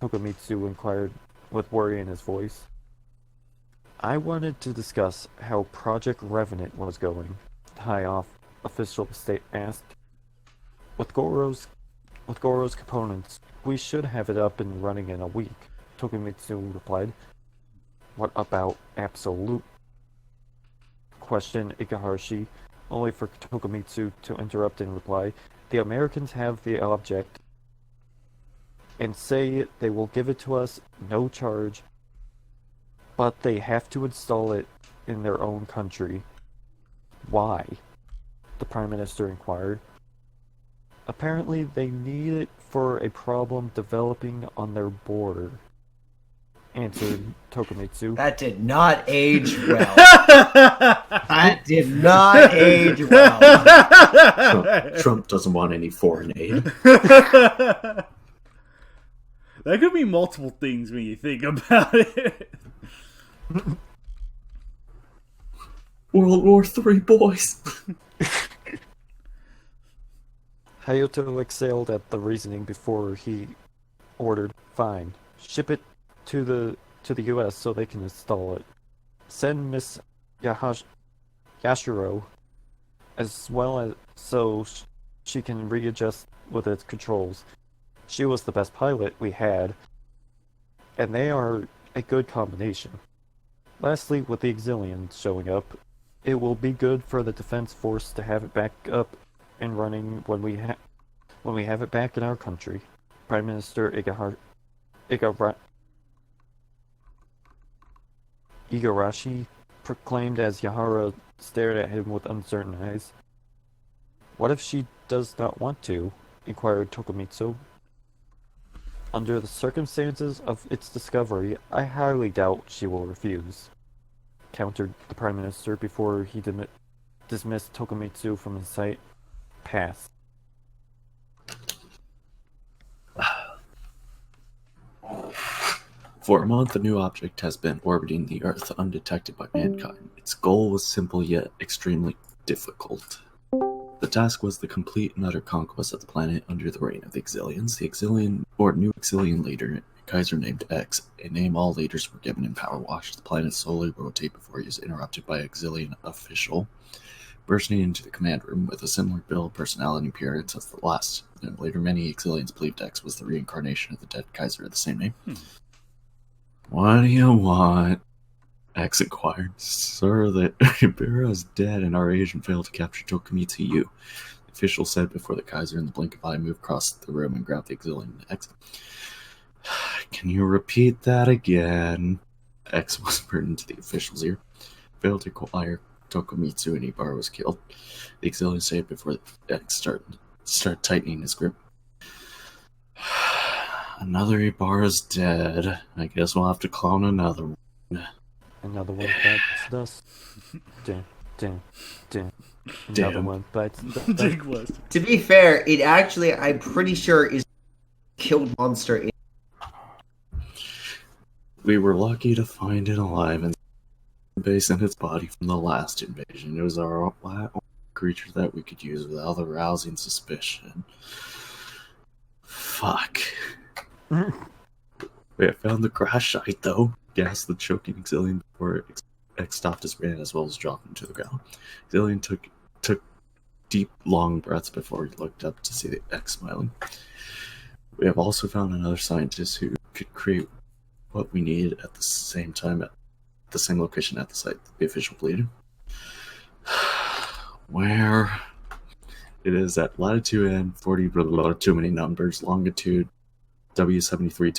Tokumitsu inquired with worry in his voice. "I wanted to discuss how Project Revenant was going," the high official asked. With Goro's components, we should have it up and running in a week. Tokumitsu replied. What about absolute? Questioned Igahashi, only for Tokumitsu to interrupt and reply. The Americans have the object and say they will give it to us, no charge, but they have to install it in their own country. Why? The Prime Minister inquired. Apparently they need it for a problem developing on their border, answered Tokumitsu. That did not age well. That did not age well. Trump doesn't want any foreign aid. That could be multiple things when you think about it. World War III, boys. Hayato exhaled at the reasoning before he ordered, "Fine, ship it to the U.S. so they can install it. Send Miss Yashiro as well as so she can readjust with its controls. She was the best pilot we had, and they are a good combination. Lastly, with the Exilians showing up, it will be good for the defense force to have it back up and running when we have it back in our country." Prime Minister Igarashi proclaimed as Yahara stared at him with uncertain eyes. "What if she does not want to?" inquired Tokumitsu. "Under the circumstances of its discovery, I highly doubt she will refuse," countered the Prime Minister before he dismissed Tokumitsu from his sight. Pass. For a month, a new object has been orbiting the Earth undetected by mankind. Its goal was simple yet extremely difficult. The task was the complete and utter conquest of the planet under the reign of the Exilians. The Exilian, or new Exilian leader, a Kaiser named X, a name all leaders were given in power, watched the planet slowly rotate before he was interrupted by an Exilian official bursting into the command room with a similar build, personality, and appearance as the last. And later, many Exilians believed X was the reincarnation of the dead Kaiser of the same name. "What do you want?" X inquired. "Sir, the Ebirah is dead and our agent failed to capture Tokumitsu. The official said before the Kaiser in the blink of an eye moved across the room and grabbed the Exilian. X. "Can you repeat that again?" X whispered into the official's ear. Failed to acquire Tokumitsu and Ebirah was killed. The Exilian said before X started tightening his grip. "Another Ebirah is dead. I guess we'll have to clone another one." Another one bites the dust. Dun, dun, dun. Another Damn. one bites the dust. To be fair, it actually, I'm pretty sure, is killed monster. We were lucky to find it alive and base in its body from the last invasion. It was our only creature that we could use without arousing suspicion. Fuck. We have found the crash site, though, gasped the choking Exilian before X stopped his ran as well as dropped him to the ground. Exilian took deep, long breaths before he looked up to see the X smiling. We have also found another scientist who could create what we needed at the same time at the same location at the site. The official pleaded. Where? It is at latitude N 40, too many numbers, longitude W73,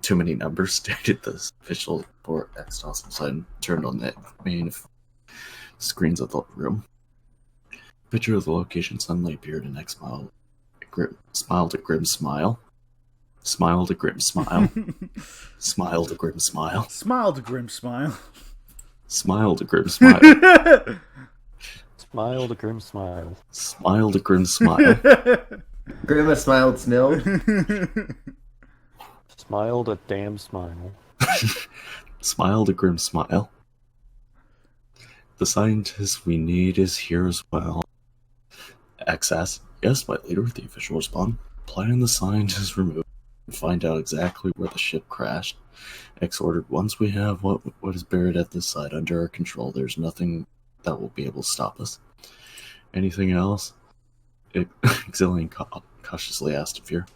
too many numbers, stated the official for X tossed aside and turned on the main screens of the room. Picture of the location suddenly appeared and X smiled a grim smile. Smiled a grim smile. Smiled a grim smile. Smiled a grim smile. Smiled a grim smile. Smiled a grim smile. Smiled a grim smile. Grandma smiled, smiled. Smiled a damn smile. Smiled a grim smile. The scientist we need is here as well. X asked. Yes, my leader, the official responded. Plan the scientist removed and find out exactly where the ship crashed. X ordered, once we have what is buried at this site under our control, there's nothing that will be able to stop us. Anything else? Exilian cautiously asked if you're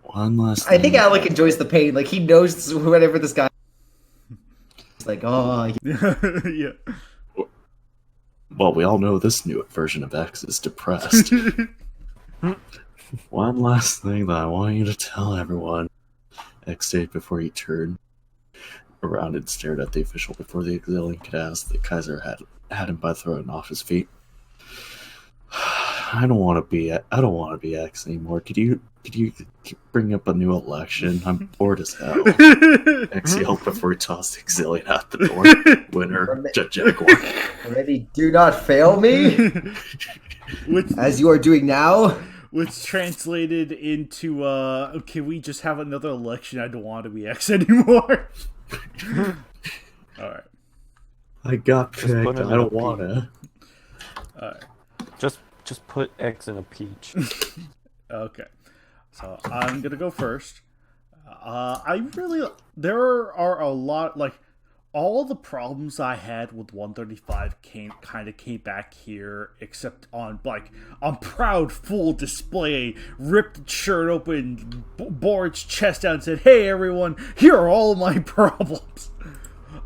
one last I think thing. Alec enjoys the pain. Like, he knows whatever this guy. It's like, oh, Yeah. Well, we all know this new version of X is depressed. One last thing that I want you to tell everyone. X stayed before he turned around and stared at the official before the Exilian could ask. The Kaiser had him by the throat and off his feet. I don't want to be X anymore. Could you bring up a new election? I'm bored as hell. X yelled before he tossed the Exilian out the door. Winner, Jaguar. Already, do not fail me, as you are doing now. Which translated into, can we just have another election? I don't want to be X anymore. Alright. I got picked. I don't want to. Alright. Just put X in a peach. Okay. So I'm gonna go first. There are a lot, like, all the problems I had with 135 came back here, except on proud full display, ripped its shirt open, bore its chest out and said, "Hey everyone, here are all my problems."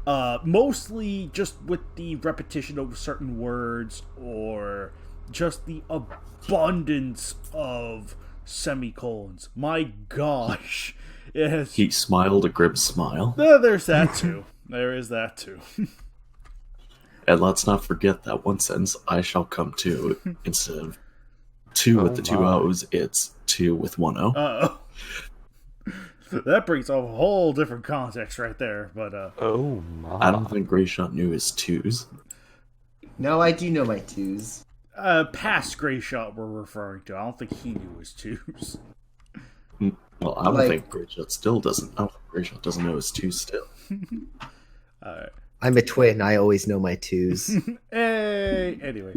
Mostly just with the repetition of certain words, or just the abundance of semicolons. My gosh. He smiled a grim smile. There's that too. There is that too. And let's not forget that one sentence, I shall come to, instead of two with the two O's, it's two with one O. Uh-oh. That brings a whole different context right there, but Oh my. I don't think Greyshot knew his twos. No, I do know my twos. Past Greyshot we're referring to. I don't think he knew his twos. Well, I don't think Greyshot still doesn't. I don't think Greyshot doesn't know his twos still. Alright. I'm a twin. I always know my twos. Hey! Anyway.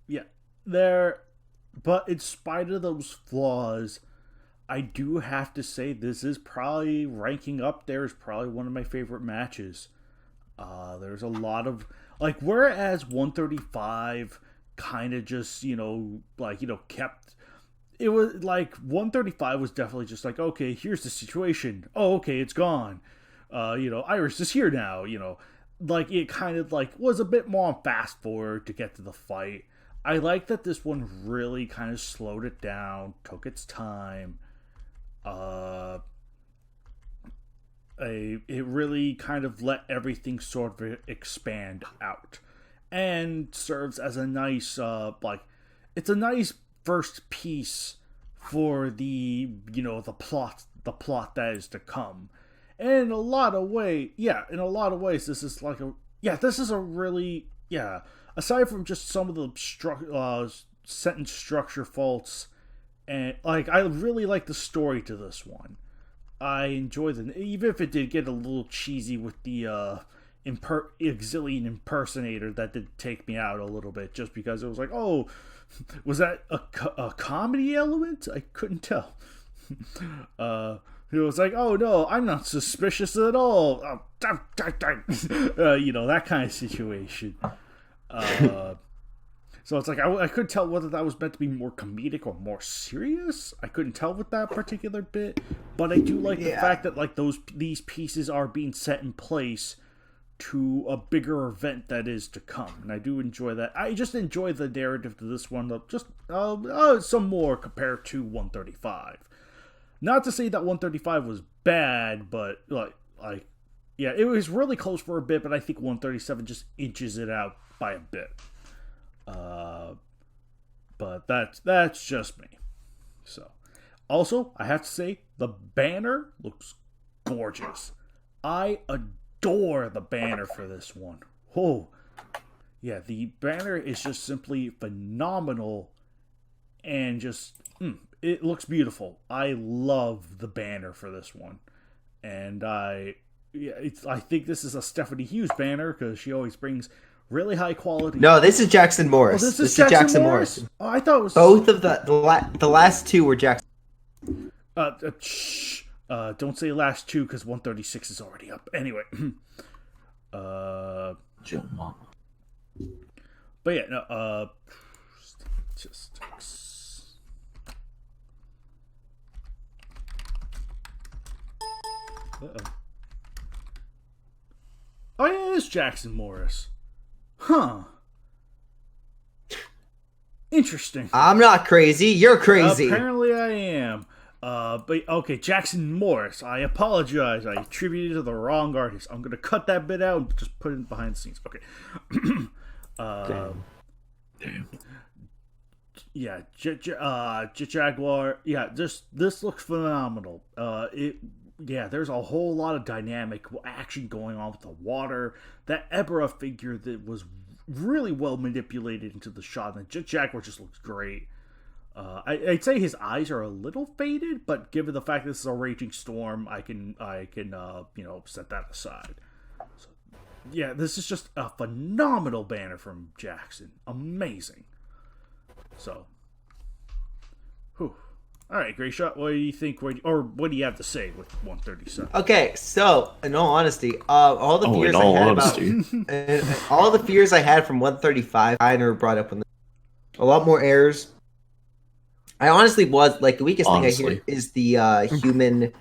Yeah. But in spite of those flaws, I do have to say this is probably ranking up there is probably one of my favorite matches. There's a lot of, like, whereas 135 kind of just, kept, it was like 135 was definitely just like, okay, here's the situation. Oh, okay, it's gone. Iris is here now, like it kind of like was a bit more on fast forward to get to the fight. I like that this one really kind of slowed it down, took its time. It really kind of let everything sort of expand out, and serves as a nice it's a nice first piece for the plot that is to come. And in a lot of ways, this is a really, aside from just some of the sentence structure faults, and I really like the story to this one. I enjoy even if it did get a little cheesy with the Exilian impersonator, that did take me out a little bit, just because it was like, oh, was that a comedy element? I couldn't tell. It was like, oh no, I'm not suspicious at all. That kind of situation. So it's like, I couldn't tell whether that was meant to be more comedic or more serious. I couldn't tell with that particular bit, but I do like the fact that like these pieces are being set in place to a bigger event that is to come, and I do enjoy that. I just enjoy the narrative to this one, just some more compared to 135. Not to say that 135 was bad, but it was really close for a bit, but I think 137 just inches it out by a bit. But that's just me. So, also, I have to say, the banner looks gorgeous. I adore the banner for this one. Oh, yeah, the banner is just simply phenomenal, and just it looks beautiful. I love the banner for this one, and I think this is a Stephanie Hughes banner, because she always brings really high quality. No, this is Jackson Morris. Oh, this is Jackson Morris. Oh, I thought it was both of the last two were Jackson. Don't say last two, because 136 is already up. Anyway, but yeah, no. Just Uh-oh. Oh yeah, it is Jackson Morris. Huh. Interesting. I'm not crazy. You're crazy. Apparently I am. But okay, Jackson Morris. I apologize. I attributed it to the wrong artist. I'm gonna cut that bit out and just put it behind the scenes. Okay. Damn. Yeah, Jaguar. Yeah, this looks phenomenal. There's a whole lot of dynamic action going on with the water. That Ebirah figure that was really well manipulated into the shot, and Jaguar just looks great. I'd say his eyes are a little faded, but given the fact this is a raging storm, I can set that aside. So, yeah, this is just a phenomenal banner from Jackson. Amazing. So, whew. All right, Great Shot. What do you think? What do you have to say with 137? Okay, so in all honesty, all the fears I had about all the fears I had from 135, I never brought up when a lot more errors. I honestly was like the weakest thing I hear is the human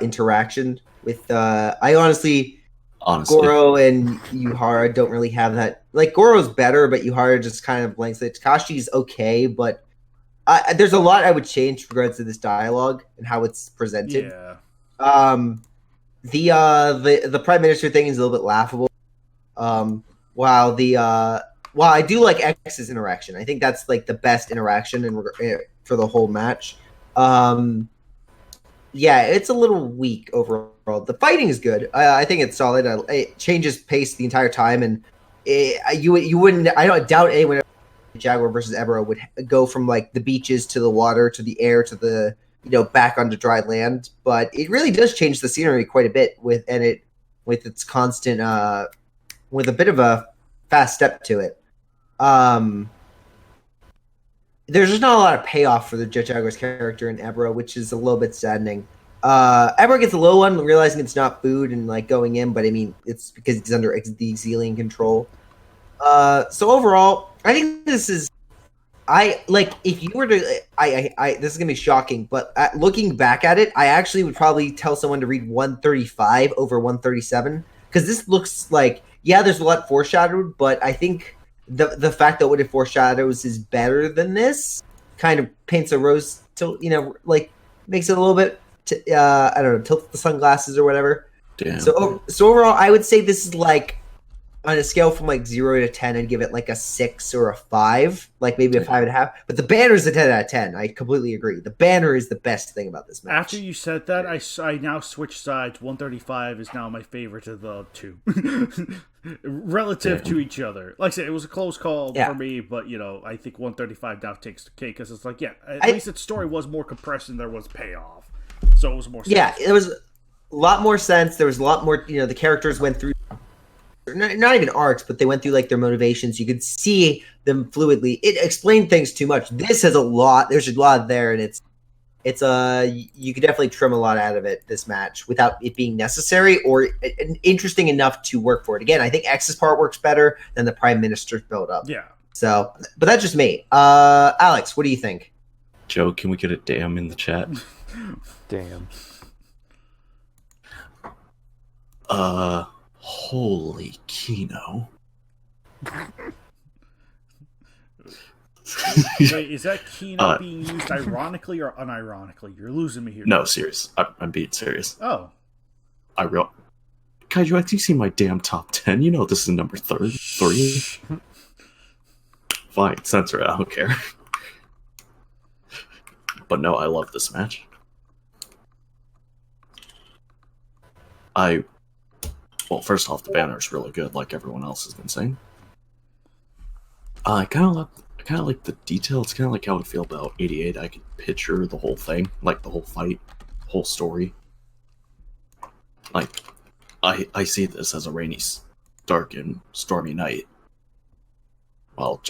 interaction with. I honestly, Goro and Yuhara don't really have that. Like Goro's better, but Yuhara just kind of blanks it. Takashi's okay, but there's a lot I would change with regards to this dialogue and how it's presented. Yeah. The Prime Minister thing is a little bit laughable. While I do like X's interaction, I think that's like the best interaction for the whole match. Yeah, it's a little weak overall. The fighting is good. I think it's solid. It changes pace the entire time, and you wouldn't. I don't doubt anyone. Jaguar versus Ebirah would go from like the beaches to the water to the air to the back onto dry land, but it really does change the scenery quite a bit with its constant with a bit of a fast step to it. There's just not a lot of payoff for the Jaguar's character in Ebirah, which is a little bit saddening. Ebirah gets a low one, realizing it's not food and like going in, but I mean it's because he's under the Xelian control. So overall, I think this is. If you were to, this is gonna be shocking, but looking back at it, I actually would probably tell someone to read 135 over 137 because this looks like there's a lot foreshadowed, but I think the fact that what it foreshadows is better than this kind of paints a rose to makes it a little bit I don't know, tilt the sunglasses or whatever. Damn. So overall, I would say this is like. On a scale from like 0 to 10, I'd give it like a 6 or a 5, like maybe a 5.5. But the banner is a 10 out of 10. I completely agree. The banner is the best thing about this match. After you said that, I now switched sides. 135 is now my favorite of the two, relative to each other. Like I said, it was a close call for me, but I think 135 now takes the cake because it's like, at least its story was more compressed and there was payoff, so it was more. Yeah, it was a lot more sense. There was a lot more. The characters went through. Not even arcs, but they went through like their motivations. You could see them fluidly. It explained things too much. This has a lot. There's a lot there, and it's you could definitely trim a lot out of it this match without it being necessary or interesting enough to work for it. Again, I think X's part works better than the Prime Minister's build up. Yeah. So, but that's just me. Alex, what do you think? Joe, can we get a damn in the chat? Damn. Holy Kino. Wait, is that Kino being used ironically or unironically? You're losing me here. No, serious. I'm being serious. Oh. Kaiju, have you seen my damn top 10? You know this is number 3. Fine, censor it. I don't care. But no, I love this match. Well, first off, the banner is really good, like everyone else has been saying. I kind of like the detail. It's kind of like how I feel about 88. I could picture the whole thing, like the whole fight, whole story. Like, I see this as a rainy, dark, and stormy night. Well,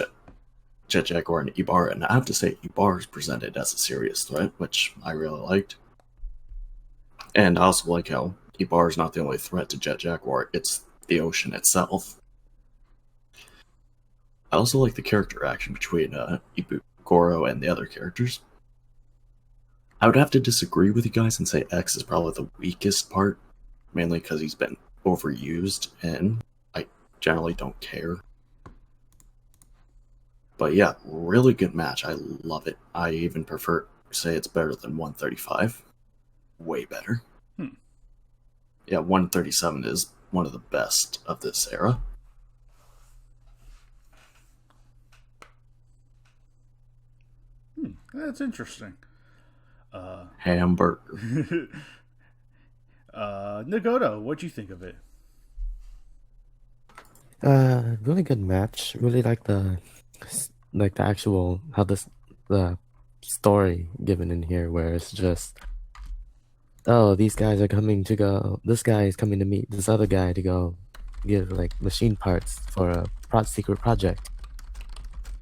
Jaguar and Ebirah, and I have to say, Ebirah is presented as a serious threat, which I really liked. And I also like how Ebirah is not the only threat to Jaguar, it's the ocean itself. I also like the character action between Goro and the other characters. I would have to disagree with you guys and say X is probably the weakest part, mainly because he's been overused, and I generally don't care. But yeah, really good match. I love it. I even prefer say it's better than 135. Way better. Yeah, 137 is one of the best of this era. That's interesting. Hamburger. Nagoda, what'd you think of it? Really good match. Really like the actual how the story given in here, where it's just, oh, these guys are coming to go. This guy is coming to meet this other guy to go give like machine parts for a secret project.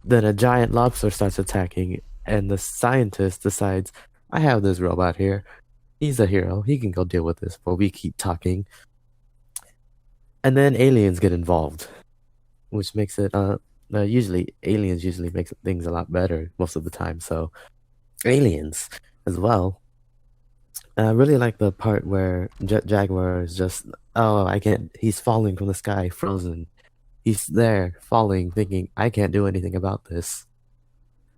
Then a giant lobster starts attacking, and the scientist decides, I have this robot here. He's a hero. He can go deal with this, but we keep talking. And then aliens get involved, which makes it aliens usually make things a lot better most of the time. So aliens as well. I really like the part where Jaguar is just, oh, I can't. He's falling from the sky, frozen. He's there, falling, thinking, I can't do anything about this.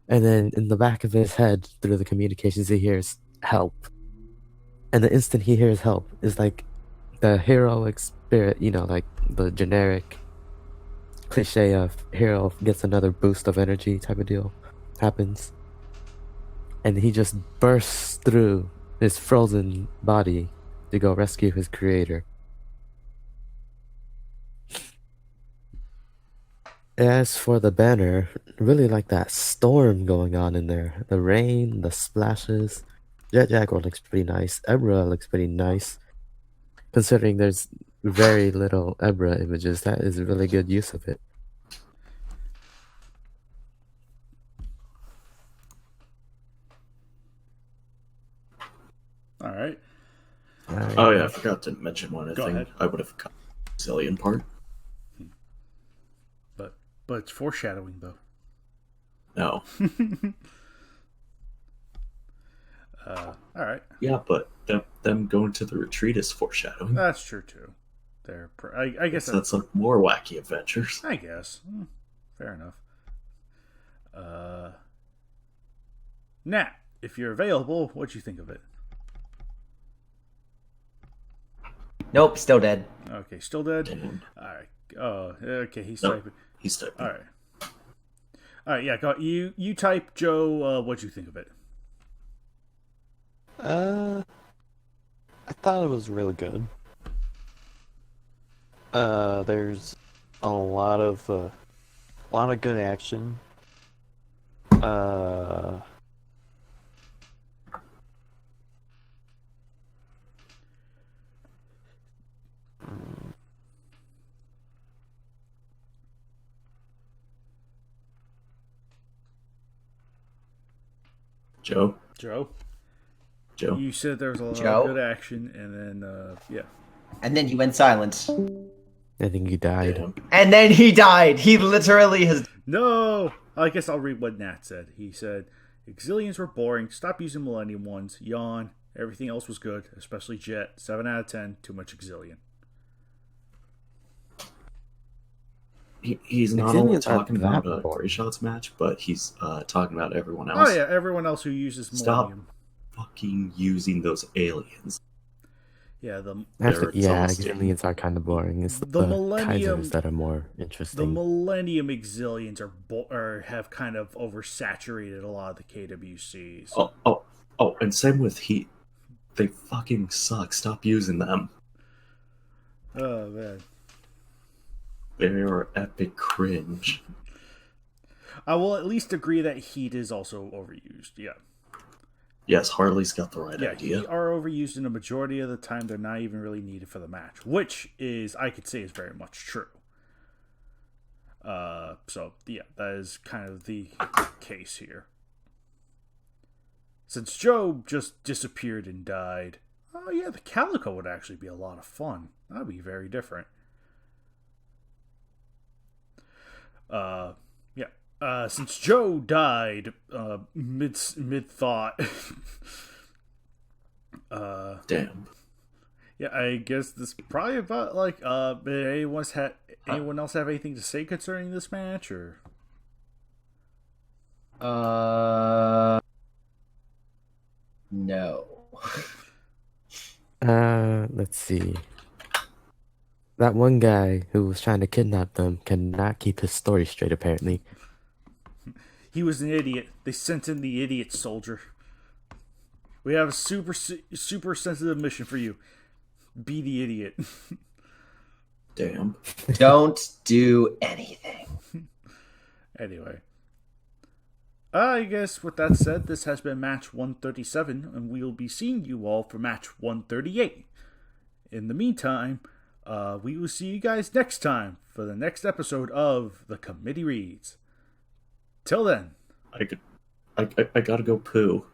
And then in the back of his head, through the communications, he hears help. And the instant he hears help is like the heroic spirit, like the generic cliche of hero gets another boost of energy type of deal happens. And he just bursts through his frozen body to go rescue his creator. As for the banner, really like that storm going on in there. The rain, the splashes. Jaguar looks pretty nice. Ebirah looks pretty nice. Considering there's very little Ebirah images, that is a really good use of it. All right. Oh yeah, I forgot to mention one Go thing. ahead. I would have cut the Zillion part. But it's foreshadowing, though. No. All right. Yeah, but them going to the retreat is foreshadowing. That's true, too. I guess That's like more wacky adventures. I guess. Fair enough. Nat, if you're available, what'd you think of it? Nope, still dead. Okay, still dead? Damn. Alright. Okay, he's Nope. typing. He's typing. Alright, yeah, you type, Joe, what'd you think of it? I thought it was really good. There's a lot of good action. Joe? Joe? Joe? You said there was a lot Joe? of good action, and then, yeah. And then he went silent. I think he died. Yeah. And then he died. He literally has... No! I guess I'll read what Nat said. He said, Exilians were boring. Stop using Millennium ones. Yawn. Everything else was good, especially Jet. 7 out of 10. Too much Exilian. He's not Exilians only aren't talking about that a boring. Three Shots match, but he's talking about everyone else. Oh, yeah, everyone else who uses Stop Millennium. fucking using those aliens. Yeah, the Actually, yeah, exhausting. Exilians are kind of boring. It's The the Millennium- Kaijus that are more The interesting. Millennium Exilians are have kind of oversaturated a lot of the KWCs. Oh, and same with Heat. They fucking suck. Stop using them. Oh, man. They are epic cringe. I will at least agree that Heat is also overused. Yeah. Yes, Harley's got the right Yeah, idea. Heat are overused, and a majority of the time they're not even really needed for the match, which is, I could say, is very much true. So, yeah, that is kind of the case here. Since Joe just disappeared and died, oh yeah, the Calico would actually be a lot of fun. That would be very different. Since Joe died mid thought, Damn. Yeah, I guess this is probably about like did anyone else have anything to say concerning this match or No. Let's see. That one guy who was trying to kidnap them cannot keep his story straight, apparently. he was an idiot. They sent in the idiot soldier. We have a super sensitive mission for you. Be the idiot. Damn. Don't do anything. Anyway. I guess with that said, this has been match 137, and we'll be seeing you all for match 138. In the meantime, we will see you guys next time for the next episode of The Committee Reads. Till then. I gotta go poo.